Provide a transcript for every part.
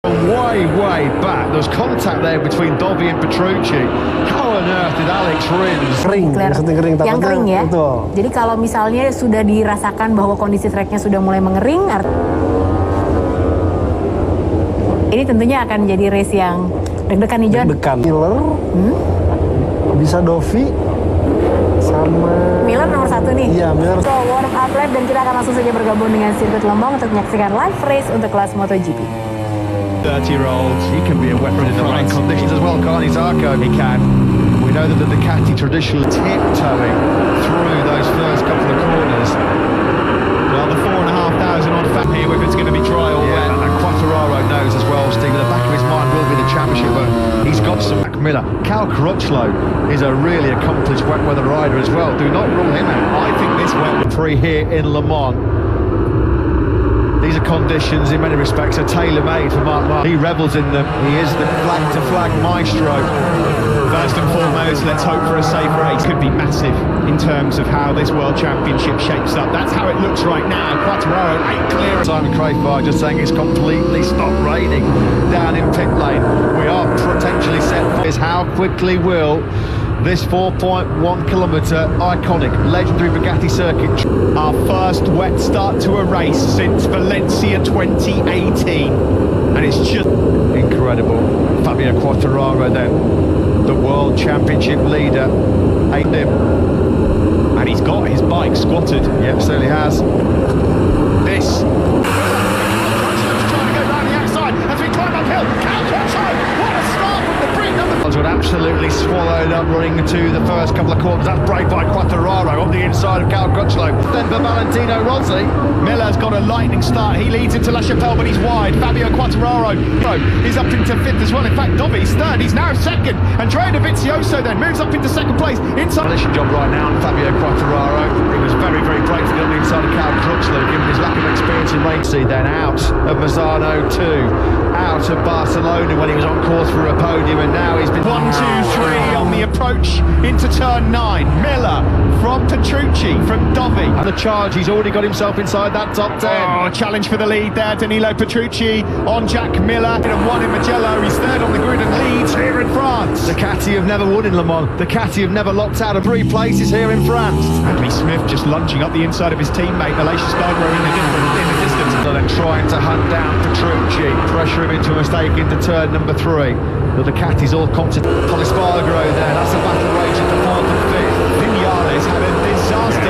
Way back, there's contact there between Dovi and Petrucci. How on earth did Alex Rins? Kering, yang kering ya. Betul. Jadi kalau misalnya sudah dirasakan bahwa kondisi treknya sudah mulai mengering, ini tentunya akan jadi race yang deg-degan nih, John. Deg-degan. Bisa Dovi sama Miller nomor 1 nih. Iya, Miller. So, warm up lap dan kita akan langsung saja bergabung dengan sirkuit Lembang untuk menyaksikan live race untuk kelas MotoGP. 30-year-olds, he can be a weapon in the right conditions as well, can't he, Zarco? He can. We know that the Ducati traditionally tiptoeing through those first couple of corners. Well, the 4,500 on fat here, whether it's going to be dry or wet. And Quartararo knows as well, Steve, in the back of his mind will be the championship, but he's got some Mac Miller. Cal Crutchlow is a really accomplished wet weather rider as well. Do not rule him out. I think this wet free here in Le Mans. These are conditions in many respects are tailor-made for Marc. He revels in them. He is the flag-to-flag maestro. First and foremost, let's hope for a safe race. Could be massive in terms of how this World Championship shapes up. That's how it looks right now. Quartararo ain't clear. Simon Crayford just saying it's completely stopped raining down in pit lane. We are potentially set for this. How quickly will this 4.1 kilometre iconic legendary Bugatti circuit, our first wet start to a race since Valencia 2018, and it's just incredible. Fabio Quartararo then, the World Championship leader, aimed him, and he's got his bike squatted. Yep, certainly has. This trying to go down the outside as we climb uphill. What a start from the brink of the would absolutely swallowed up running to the first couple of corners. That's brave by Quartararo on the inside of Cal Crutchlow. Then for Valentino Rossi. Miller's got a lightning start. He leads into La Chapelle, but he's wide. Fabio Quartararo is up into 5th as well. In fact, Dovi's 3rd. He's now 2nd. Andrea Dovizioso then moves up into 2nd place. Inside job right now on Fabio Quartararo. He was very brave to get on the inside of Cal Crutchlow, given his lack of experience in racing. Then out of Mazzano 2, out of Barcelona when he was on course for a podium, and now he's been 1, 2, 3 on the approach into turn 9. Miller from Petrucci, from Dovi. And the charge, he's already got himself inside that top 10. Oh, challenge for the lead there. Danilo Petrucci on Jack Miller. And 1 in Mugello. He's 3rd on the grid and leads here in France. Ducati have never won in Le Mans. Ducati have never locked out of 3 places here in France. Bradley Smith just lunging up the inside of his teammate, Aleix Spargo in the distance. So then trying to hunt down Petrucci, pressure him into a mistake into turn number 3. The Ducati's all competent. Spargo there, that's a battle rage at the 4th and 5th. Vinales had a disaster.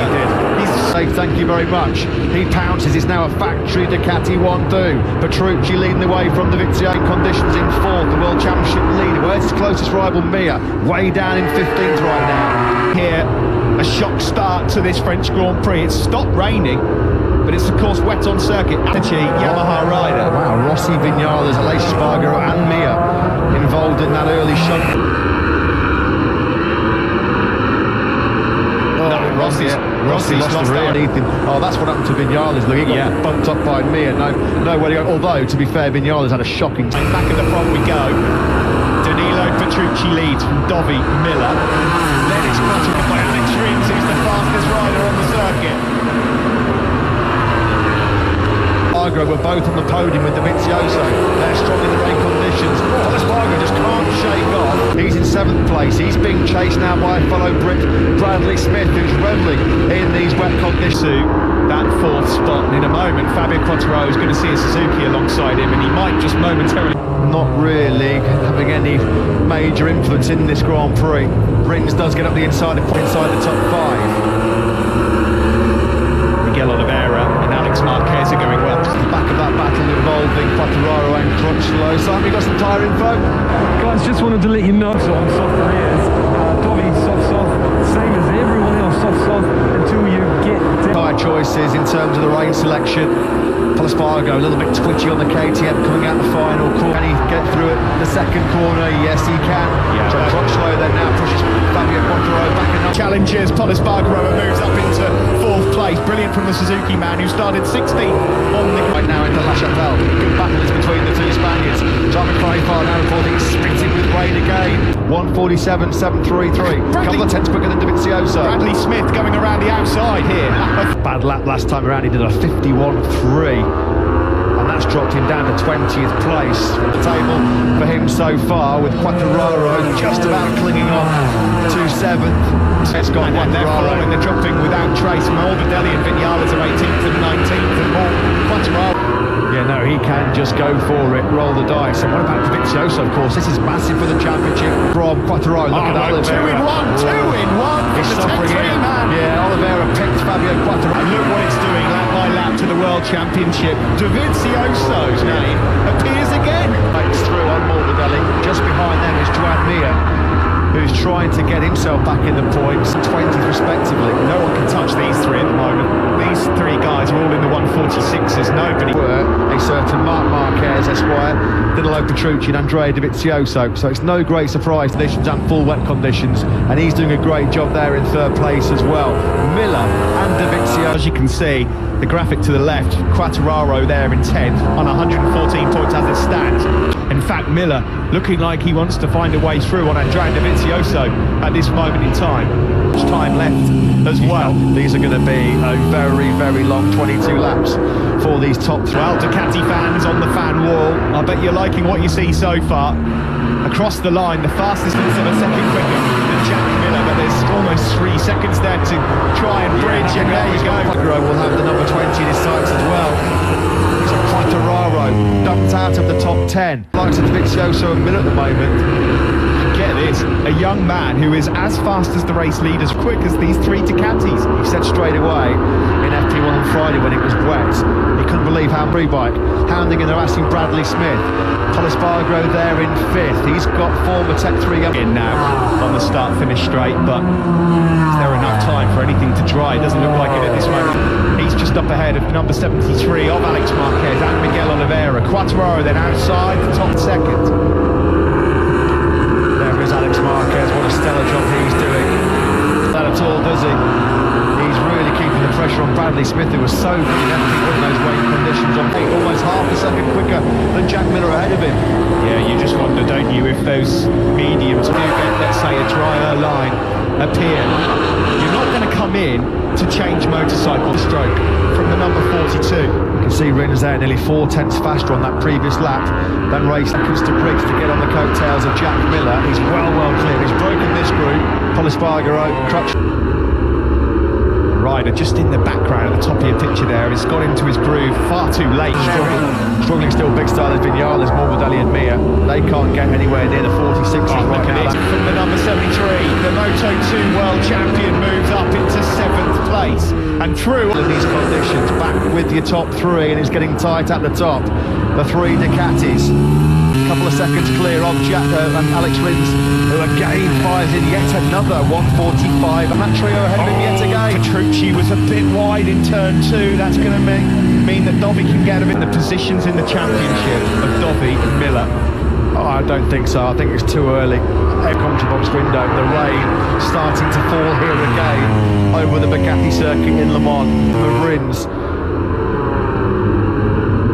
He's thank you very much. He pounces. It's now a factory Ducati 1-2. Petrucci leading the way from the Vizio conditions in 4th. The World Championship leader. Where's his closest rival, Mir? Way down in 15th right now. Here, a shock start to this French Grand Prix. It's stopped raining, but it's of course wet on circuit. Yamaha rider. Wow, Rossi, Vinales, Aleix Spargo and Mir involved in that early shock. Rossi lost the rear. Oh, that's what happened to Vinales. Look, he got bumped up by Mir. Nowhere to go. Although, to be fair, Vinales had a shocking. Back at the front we go. Danilo Petrucci leads from Dovi, Miller. Then it's crosses by Alex Rins, who's the fastest rider on the circuit. Spargo were both on the podium with the Vizioso. They're strong in the rain conditions. Spargo just can't shake off. He's in 7th place. He's being chased now by a fellow Brit, Bradley Smith, who's revelling in these wet conditions. That 4th spot, and in a moment Fabio Quartararo is going to see a Suzuki alongside him, and he might just momentarily. Not really having any major influence in this Grand Prix. Rins does get up the inside the top 5. Miguel Oliveira and Alex Marquez are going well. The back of that battle involving Quartararo and Crutchlow. Simon, you got some tyre info? Guys, just wanted to let you know, so on soft rears, Dovi soft, same as everyone else, soft until you get tyre choices in terms of the rain selection. Spargo a little bit twitchy on the KTM coming out the final corner. Can he get through it the 2nd corner? Yes, he can. So Crutchlow then now pushes Fabio Quartararo back and up. Challenges, Spargo moves up into 4th place. Brilliant from the Suzuki man who started 16th on the right now into La Chapelle. Good battle is between the 2 Spaniards. Simon Crayford now reporting spitting with rain again. 1:47.733. A couple of tenths quicker than Dovizioso. Bradley Smith going around the outside here. Bad lap last time around. He did a 51.3. And that's That's dropped him down to 20th place. The table for him so far, with Quartararo just about clinging on to 7th. It's got one there following the dropping without trace. Morbidelli and Vinales are 18th and 19th, and more Quartararo. Yeah, no, he can just go for it, roll the dice. And what about Dovizioso, of course? This is massive for the championship. From Quartararo, look at Oliveira. 2-in-1 He's suffering here. man. Yeah, Oliveira picked Fabio Quartararo. And look what it's doing, lap by lap to the World Championship. Dovizioso's name appears again. Breaks through on Morbidelli. Just behind them is Joan Mir, who's trying to get himself back in the points, 20th respectively. No one can touch these three at the moment. These three guys are all in the 146s. Nobody. A certain Marquez, Esquire, Danilo Petrucci and Andrea Dovizioso. So it's no great surprise conditions and full wet conditions, and he's doing a great job there in 3rd place as well. Miller and Dovizioso. As you can see, the graphic to the left, Quartararo there in 10th on 114 points as it stands. In fact, Miller looking like he wants to find a way through on Andrea Dovizioso at this moment in time. Much time left as well. These are going to be a very, very long 22 laps for these top 3. Well, Ducati fans on the fan wall, I bet you're liking what you see so far. Across the line, the fastest is of a second quicker than Jack Miller, but there's almost 3 seconds there to try and bridge, and there you go. Quartararo will have the number 20 in his sights as well. So Quartararo dumped out of the top 10. Likes of Dovizioso and Miller at the moment. Get this, a young man who is as fast as the race leaders, quick as these 3 Ducatis. He said straight away in FP1 on Friday when it was wet, he couldn't believe how free bike, hounding and harassing Bradley Smith. Espargaro there in 5th. He's got former Tech 3 up in now on the start finish straight, but is there enough time for anything to dry? It doesn't look like it at this moment. He's just up ahead of number 73 of Alex Marquez and Miguel Oliveira. Quartararo then outside the top 2nd. There is Alex Marquez. What a stellar job he's doing. That at all, does he? He's really keeping the pressure on Bradley Smith, who was so good in everything in those rain conditions. On almost half a second quicker than Jack Miller ahead of him. Yeah, you just wonder, don't you, if those mediums do get, let's say, a drier line appear. You're not going to come in to change motorcycle stroke from the number 42. You can see Rins there nearly 4 tenths faster on that previous lap than race seconds to Briggs to get on the coattails of Jack Miller. He's well clear. He's broken this group. Espargaro, crutch. Rider just in the background at the top of your picture there has got into his groove far too late. Struggling still big style as Vinales, Morbidelli and Mir. They can't get anywhere near the 46s right now. From the number 73, the Moto 2 world champion moves up into 7th place and through in these conditions, back with your top 3, and it's getting tight at the top. The 3 Ducatis. Couple of seconds clear of Jack and Alex Rins, who again fires in yet another 145, and that trio ahead of him yet again. Petrucci was a bit wide in turn 2. That's going to mean that Dovi can get him in the positions in the championship of Dovi and Miller. Oh, I don't think so. I think it's too early. Air commentary box window, the rain starting to fall here again over the Bugatti circuit in Le Mans for Rins.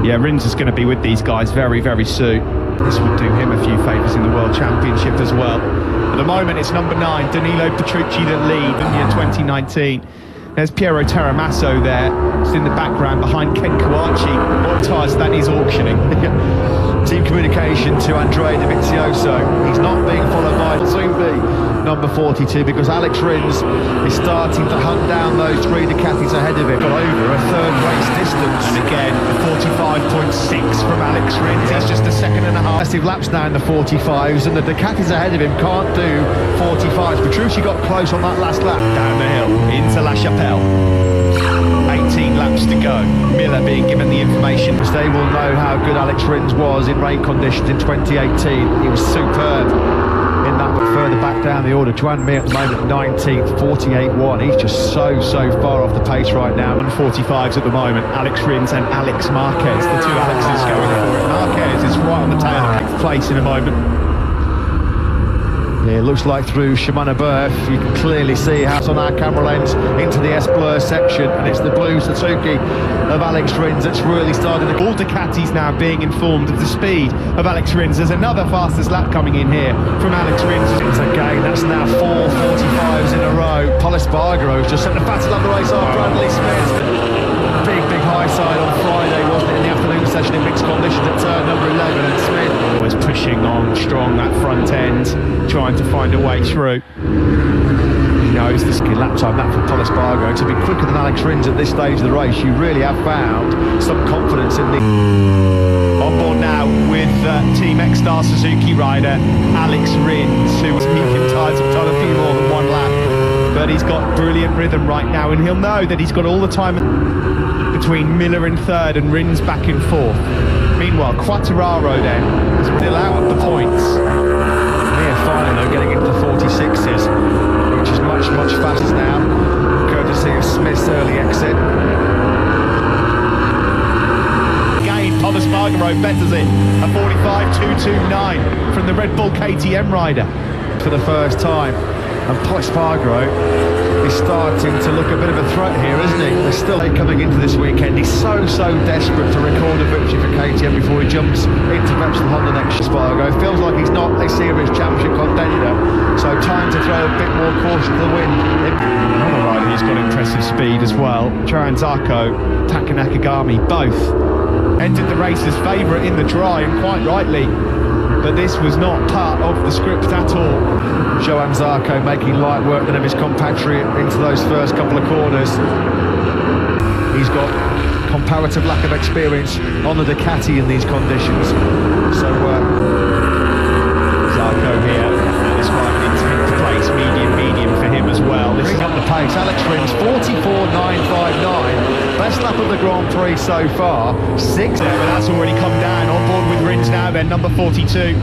Yeah, Rins is going to be with these guys very, very soon. This would do him a few favours in the World Championship as well. At the moment, it's number 9, Danilo Petrucci, that lead in year 2019. There's Piero Terramasso there, just in the background behind Ken Kawachi. What tyres that is auctioning. Team communication to Andrea Dovizioso. He's not being followed by Zumbi, number 42, because Alex Rins is starting to hunt down those 3 Ducatis ahead of him. Got over a 3rd race distance. And again, 45.6 from Alex Rins. He's just a second and a half. Massive laps now in the 45s, and the Ducatis ahead of him can't do 45s. Petrucci got close on that last lap. Down the hill into La Chapelle. 18 laps to go. Miller being given the information. They will know how good Alex Rins was in rain conditions in 2018. He was superb in that, but further back down the order, Joan Mir at the moment 19th, 48.1. He's just so far off the pace right now. 145s at the moment. Alex Rins and Alex Marquez, the 2 Alexes going for it. Marquez is right on the tail of 8th place in a moment. Yeah, it looks like through Shimano Berth, you can clearly see how it's on our camera lens into the S-Blur section, and it's the blue Suzuki of Alex Rins that's really starting to... All Ducatis now being informed of the speed of Alex Rins. There's another fastest lap coming in here from Alex Rins. Again, that's now 4 45s in a row. Espargaro's just sent the battle of the race off Bradley Smith. Big high side on Friday, wasn't it, in the afternoon session in mixed conditions at turn number 11, and Smith Was pushing on strong that front end, trying to find a way through. He knows this lap time that for Paul Espargaro to be quicker than Alex Rins at this stage of the race. You really have found some confidence in the... On board now with Team X-Star Suzuki rider Alex Rins, who was medium tyres, have done a few more than one lap, but he's got brilliant rhythm right now, and he'll know that he's got all the time between Miller in third and Rins back in fourth. Meanwhile, Quartararo then is still out of the points. Near final, though, getting into the 46s, which is much faster now, courtesy of Smith's early exit. Paul Espargaro betters it, a 45.229 from the Red Bull KTM rider. For the first time, and Paul Espargaro is starting to look a bit of a threat here, isn't he? They're still coming into this weekend. He's so desperate to record a victory for KTM before he jumps into Repsol Honda next. Espargaro feels like he's not a serious championship contender, so time to throw a bit more caution to the wind. Another rider who's got impressive speed as well, Choran Zarco, Taka Nakagami, both entered the race as favourite in the dry, and quite rightly, but this was not part of the script at all. Johan Zarco making light work of his compatriot into those first couple of corners. He's got comparative lack of experience on the Ducati in these conditions, so Zarco here, this one in 10th place, medium for him as well. This bring up the pace. Alex Rins 44.959, best lap of the Grand Prix so far. 6th, but that's already come down. On board with Rins now then, number 42,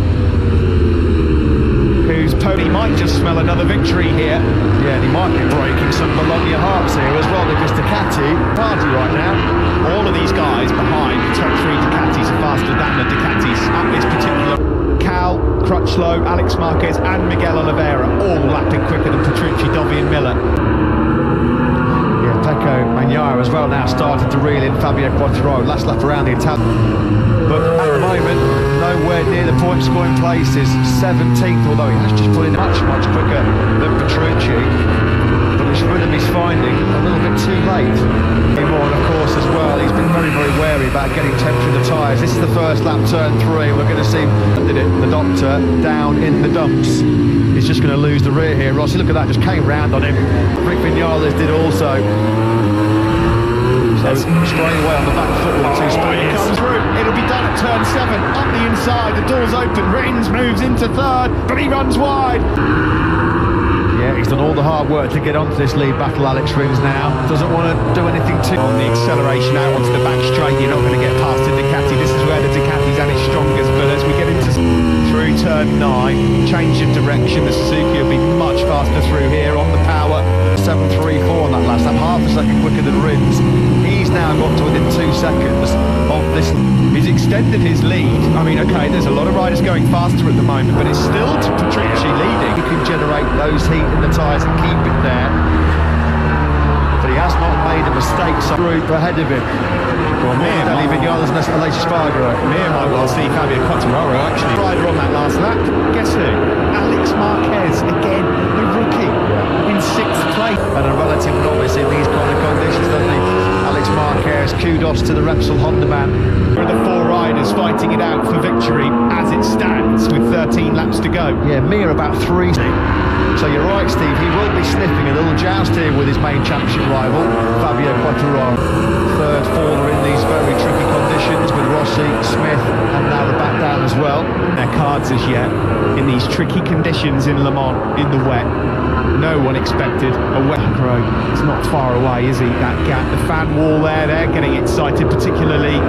whose pony might just smell another victory here. Yeah, and he might be breaking some Bologna hearts here as well, because Ducati party right now. All of these guys behind the top three Ducatis are faster than the Ducatis at this particular. Cal, Crutchlow, Alex Marquez and Miguel Oliveira all lapping quicker than Petrucci, Dovi and Miller. Yeah, Pecco Bagnaia as well now starting to reel in Fabio Quartararo, last lap around the Italian. But at the moment, nowhere near the point scoring places. 17th, although he has just put in much quicker than Petrucci. But his rhythm he's finding a little bit too late. Anymore, and of course as well, he's been very wary about getting temperature in the tyres. This is the first lap, turn 3. We're going to see the doctor down in the dumps. He's just going to lose the rear here. Rossi, look at that, just came round on him. Rick Vinales did also. So straight away on the back foot with two sprinters. Comes through. It'll be done at turn 7. Up the inside, the door's open. Rins moves into third, but he runs wide. Yeah, he's done all the hard work to get onto this lead battle, Alex Rins now. Doesn't want to do anything too... On the acceleration out onto the back straight, you're not going to get past the Ducati. This is where the Ducati's at its strongest, but as we get into through turn 9, change of direction, the Suzuki will be much faster through here on the power. 7.34 on that last lap, half a second quicker than Rins. He's now got to within 2 seconds of this. He's extended his lead. I mean, okay, there's a lot of riders going faster at the moment, but it's still Petrucci leading. He can generate those heat in the tyres and keep it there. But he has not made a mistake, so group ahead of him. Well, Mir, Vinales and Alex Espargaro. Mir might well see Fabio Quartararo actually rider on that last lap. Guess who? Alex Marquez, again, the rookie, in 6th place. And a relative novice in these kind of conditions, doesn't he? Alex Marquez, kudos to the Repsol Honda man. There are the 4 riders fighting it out for victory as it stands with 13 laps to go. Yeah, Mir about 3. So you're right, Steve, he will be sniffing a little joust here with his main championship rival, Fabio Quartararo. Third faller in these very tricky conditions with Rossi, Smith and now the back down as well. Their cards as yet in these tricky conditions in Le Mans in the wet. No one expected a wet road. It's not far away, is he? That gap, the fan wall there, they're getting excited, particularly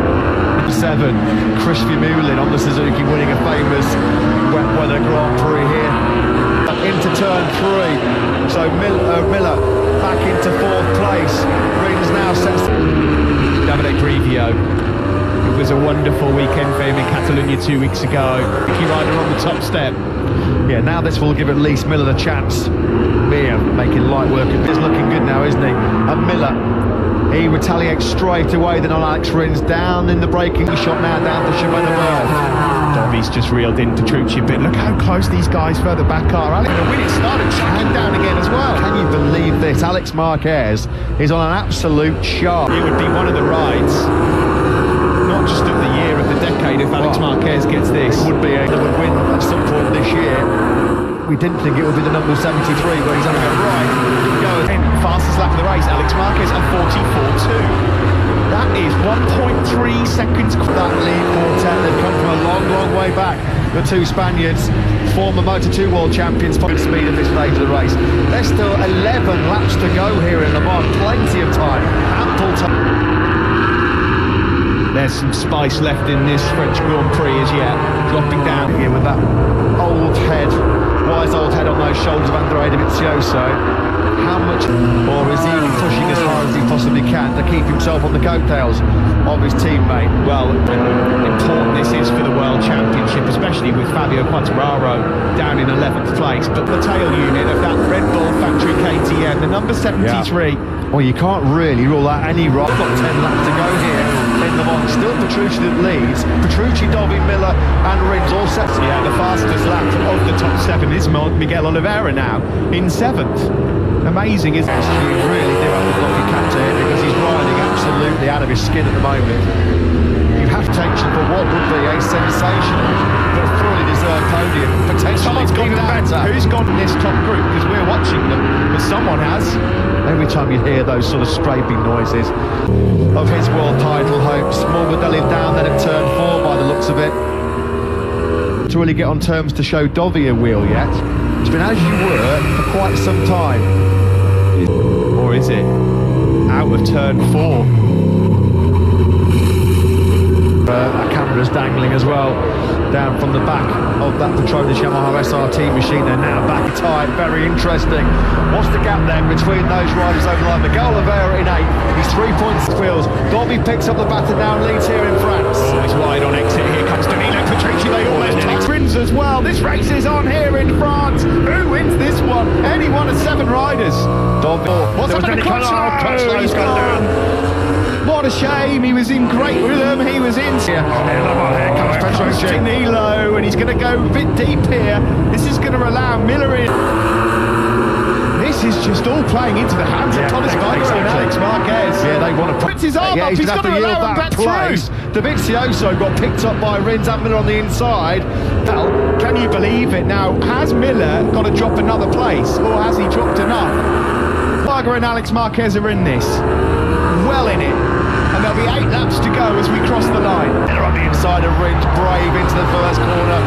7. Chris Vermeulen on the Suzuki winning a famous wet weather Grand Prix here. Into turn 3. So Miller back into 4th place. Rins now sets Davide Brivio. It was a wonderful weekend for him in Catalonia 2 weeks ago. Ricky rider on the top step. Yeah, now this will give at least Miller the chance. Mir making light work of this, looking good now, isn't he? And Miller, he retaliates straight away then on Alex Rins, down in the braking shot now, down to Chemin. Dovi's just reeled in Petrucci a bit. Look how close these guys further back are. Alex, the win it started chucking down again as well. Can you believe this? Alex Marquez is on an absolute sharp. It would be one of the rides, not just of the year of the decade if Alex Marquez gets this. Would be a win at some point this year. We didn't think it would be the number 73, but he's on it right. Fastest lap of the race, Alex Marquez at 44.2. That is 1.3 seconds. That lead quartet, they've come from a long, long way back. The two Spaniards, former Moto2 world champions, probably speed at this stage of the race. There's still 11 laps to go here in Le Mans, plenty of time, ample time. There's some spice left in this French Grand Prix as yet, dropping down here with that old head, wise old head on those shoulders of Andrea Dovizioso. How much, or is he pushing as hard as he possibly can to keep himself on the coattails of his teammate? Well, important this is for the World Championship, especially with Fabio Quartararo down in 11th place. But the tail unit of that Red Bull factory KTM, the number 73. Yeah. Well, you can't really rule out any wrong. Got 10 laps to go here in the Mans. Still Petrucci that leads. Petrucci, Dovi, Miller and Rins all set. Yeah, the fastest lap of the top 7 is Miguel Oliveira now in 7th. Amazing, isn't it? You really do have to look your cap to him because he's riding absolutely out of his skin at the moment. You have tension for what would be a sensational but fully deserved podium. Potentially even better. Who's gone in this top group? Because we're watching them, but someone has. Every time you hear those sort of scraping noises of his world title hopes, Morbidelli down then at turn 4 by the looks of it. To really get on terms to show Dovi a wheel yet. It's been as you were for quite some time. Or is it out of turn 4? That camera's dangling as well down from the back of that Petronas Yamaha SRT machine. They're now back tight, very interesting. What's the gap then between those riders over the line? Miguel Oliveira in 8th, he's 3 points wheels. Dovi picks up the baton down, leads here in France. Oh, he's wide on exit, here comes Danilo Petrucci, they almost take wins as well. This race is on here in France. Who wins this one? Any one of 7 riders. Dovi. What's happening to Crutchlow? He's gone down. What a shame, he was in great rhythm, he was in... Here comes Petrucci. Danilo, and he's going to go a bit deep here. This is going to allow Miller in. This is just all playing into the hands of Thomas Weber and Alex Marquez. Yeah, they want to put his arm up, he's got to allow him back through. Dovizioso got picked up by Rins and Miller on the inside. Well, can you believe it? Now, has Miller got to drop another place, or has he dropped enough? Weber and Alex Marquez are in this. Well in it. And there'll be 8 laps to go as we cross the line. They're on the inside of Rins, brave into the first corner.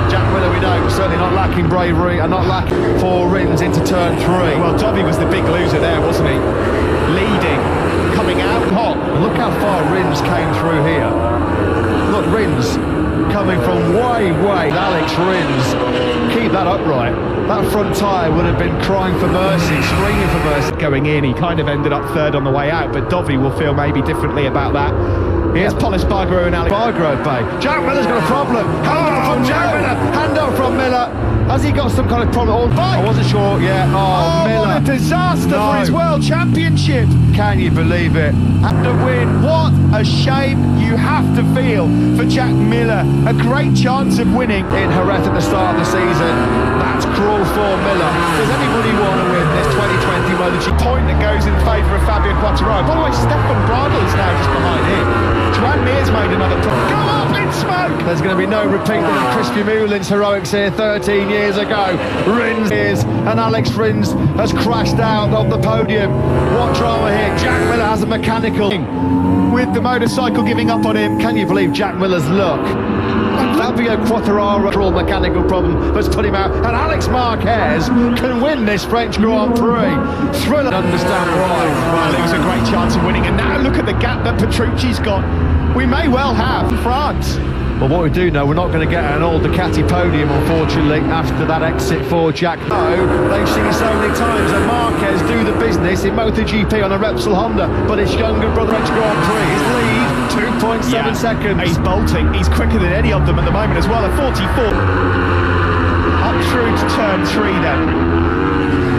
Jack Miller, we know, certainly not lacking bravery and not lacking for Rins into turn 3. Well, Dovi was the big loser there, wasn't he? Leading, coming out hot. And look how far Rins came through here. Look, Rins coming from way, Alex Rins. Keep that upright. That front tyre would have been crying for mercy, screaming for mercy. Going in, he kind of ended up 3rd on the way out, but Dovi will feel maybe differently about that. Here's Polis Bargro and Alex. Bargro, babe. Jack Miller's got a problem. Hand up from Jack Miller. Hand up from Miller. Has he got some kind of problem? I wasn't sure. Yeah. Oh, Miller. What a disaster for his World Championship. Can you believe it? And to win. What a shame you have to feel for Jack Miller. A great chance of winning. In Jerez at the start of the season. That's cruel for Miller. Does anybody want to win this 2020 MotoGP? Point that goes in favour of Fabio Quartararo. By the way, Stefan Bradl is now just behind him. Joan Mears made another go up in smoke. There's going to be no repeat of Chris Fumoulin's heroics here 13 years ago. Rins and Alex Rins has crashed out of the podium. What drama here? Jack Miller has a mechanical with the motorcycle giving up on him. Can you believe Jack Miller's luck? Fabio Quartararo mechanical problem has put him out, and Alex Marquez can win this French Grand Prix. Thriller, understand why. Well, it was a great chance of winning, and now look at the gap that Petrucci's got. We may well have France. Well, what we do know, we're not going to get an old Ducati podium, unfortunately, after that exit for Jack. No, they've seen it so many times, and Marquez do the business in MotoGP on a Repsol Honda, but his younger brother French Grand Prix, his lead, 2.7 seconds. He's bolting, he's quicker than any of them at the moment as well, at 44. Up through to turn 3 then.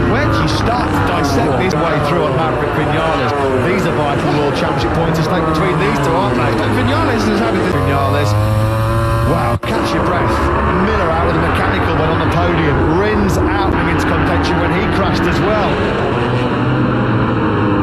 Where do you start to dissect this way through on Marc Vinales? These are vital World Championship points to stake between these two, aren't they? But Vinales is having this. Vinales. Wow, catch your breath. Miller out with a mechanical but on the podium. Rins out into contention when he crashed as well.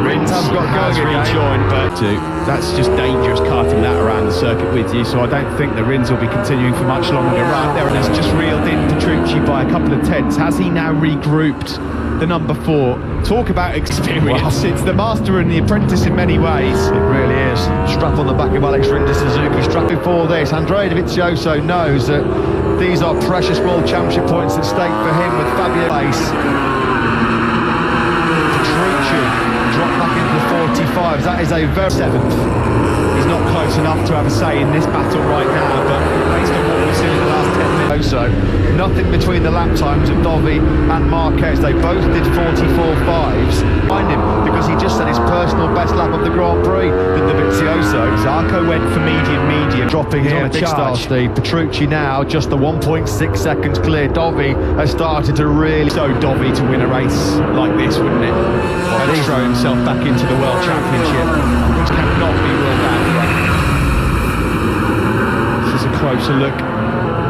Rins have got has going again. rejoined, but that's just dangerous carting that around the circuit with you, so I don't think the Rins will be continuing for much longer. Right there, and it's just reeled in Petrucci by a couple of tenths. Has he now regrouped the number 4? Talk about experience. It's the master and the apprentice in many ways. It really is. Strap on the back of Alex Rins Suzuki. Strap before this. Andrea Dovizioso knows that these are precious World Championship points at stake for him with Fabio Pace. Petrucci dropped back into the 45s. That is a very 7th. He's not close enough to have a say in this battle right now, but based on what we've seen in the last 10 minutes. So nothing between the lap times of Dovi and Marquez. They both did 44.5s. Find him because he just set his personal best lap of the Grand Prix with Dovizioso. Zarco went for medium, dropping He's here. on a Big style, charge. Steve. Petrucci now just the 1.6 seconds clear. Dovi has started to really. So Dovi to win a race like this, wouldn't it? Well, he's throw himself back into the World Championship, which cannot be ruled out. This is a closer look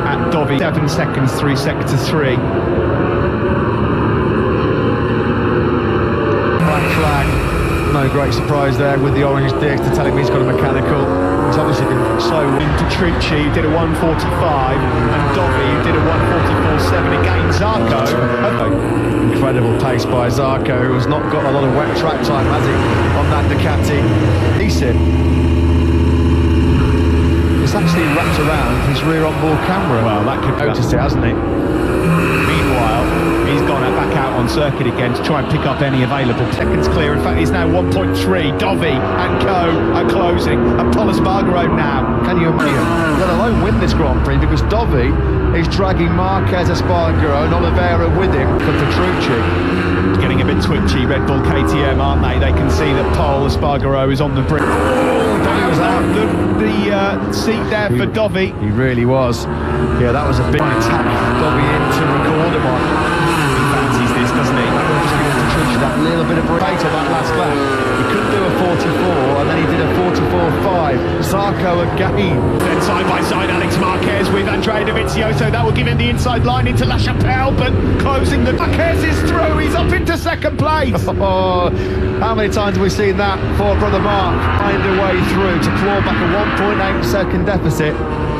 at Dovi. 7 seconds, 3 sectors 3. Black flag. No great surprise there with the orange disc to tell him he's got a mechanical. He's obviously been so. Petrucci did a 1:45, and Dovi did a 1:44.7 again. Zarco. Incredible pace by Zarco, who has not got a lot of wet track time, has he, on that Ducati? Decent. It's actually wrapped around his rear onboard camera. Well, that could noticed it, hasn't he? Meanwhile, he's gone back out on circuit again to try and pick up any available seconds clear. In fact, he's now 1.3. Dovi and co are closing. And Paul Espargaro now. Can you imagine? Let alone win this Grand Prix, because Dovi is dragging Marquez, Espargaro and Oliveira with him for Petrucci. Getting a bit twitchy, Red Bull KTM, aren't they? They can see that Paul Espargaro is on the brink. Dovi was out. The seat there for Dovi. He really was. Yeah, that was a big attack. Dovi in to record him on. He fancies this, doesn't he? That little bit of break on that last lap. He couldn't do a 44, and then he did a 44.5. Zarco again. Then side by side, Alex Marquez with Andrea Dovizioso. That will give him the inside line into La Chapelle, but closing the. Marquez is through. He's up into second place. Oh, how many times have we seen that for brother Marc find a way through to claw back a 1.8 second deficit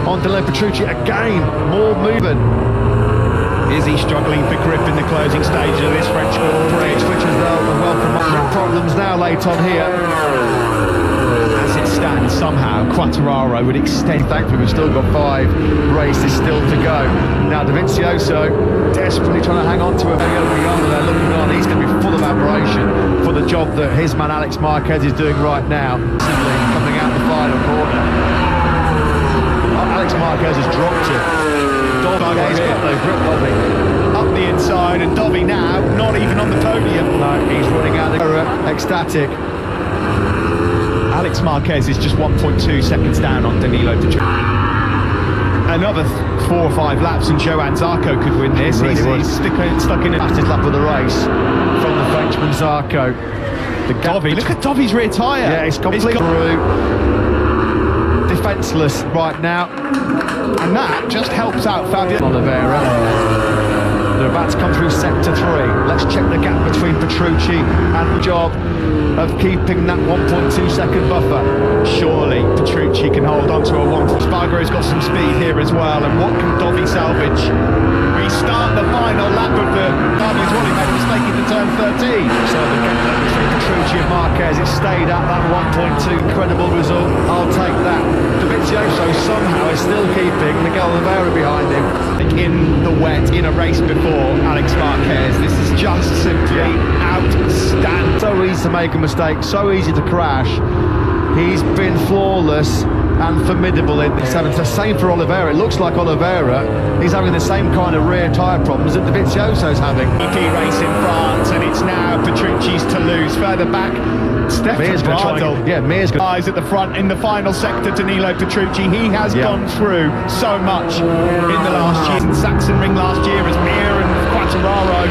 on Danilo Petrucci again? More movement. Is he struggling for grip in the closing stage of this French Grand Prix? Which is welcome problems now late on here. As it stands, somehow Quattararo would extend. Thankfully, we've still got 5 races still to go. Now Dovizioso desperately trying to hang on to a beyond, and they're looking on. He's going to be full of admiration for the job that his man Alex Marquez is doing right now. Simply coming out the final corner. Alex Marquez has dropped it. Dovi's got no grip, Dovi. Up the inside, and Dovi now not even on the podium. No, he's running out the ecstatic. Alex Marquez is just 1.2 seconds down on Danilo Petrucci. Another 4 or 5 laps and Johan Zarco could win this. Really He's stuck in a fastest lap of the race from the Frenchman Zarco. Dovi, look at Dovi's rear tyre. Yeah, it's completely through. Defenceless right now. And that just helps out Fabio Oliveira. They're about to come through sector 3. Let's check the gap between Petrucci and the job of keeping that 1.2 second buffer. Surely Petrucci can hold on to a 1. Spargaro's got some speed here as well, and what can Dovi salvage? We start the final lap of the Dovi's well, he made a mistake into turn 13. So the gap between Petrucci and Marquez, it stayed at that 1.2. Incredible result. I'll take that. Dovizioso somehow is still keeping Miguel Oliveira behind him. In the wet, in a race before Alex Marquez. This is just simply outstanding. So easy to make a mistake, so easy to crash. He's been flawless and formidable in this. It's the same for Oliveira. It looks like Oliveira, he's having the same kind of rear tyre problems that Dovizioso's having. EP race in France, and it's now Petrucci's to lose. Further back, Mir's going to try. Yeah, Mir's going. Eyes at the front in the final sector. Danilo Petrucci. He has gone through so much in the last year. In Sachsenring last year, as Mir and Quattararo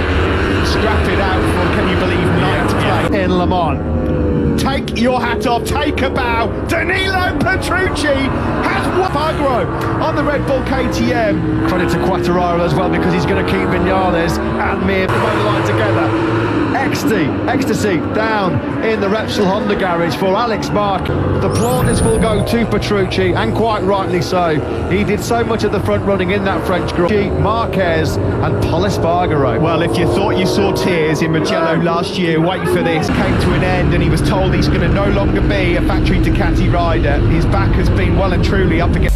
scrapped it out for, can you believe, 9th place in Le Mans. Take your hat off, take a bow. Danilo Petrucci has won. Espargaro on the Red Bull KTM. Credit to Quattararo as well, because he's going to keep Vinales and Mir the line together. ecstasy down in the Repsol Honda garage for Alex Marc. The plaudits will go to Petrucci, and quite rightly so. He did so much of the front running in that French Grand Prix. Marquez and Paul Espargaro. Well, if you thought you saw tears in Mugello last year, wait for this. Came to an end and he was told he's going to no longer be a factory Ducati rider. His back has been well and truly up against...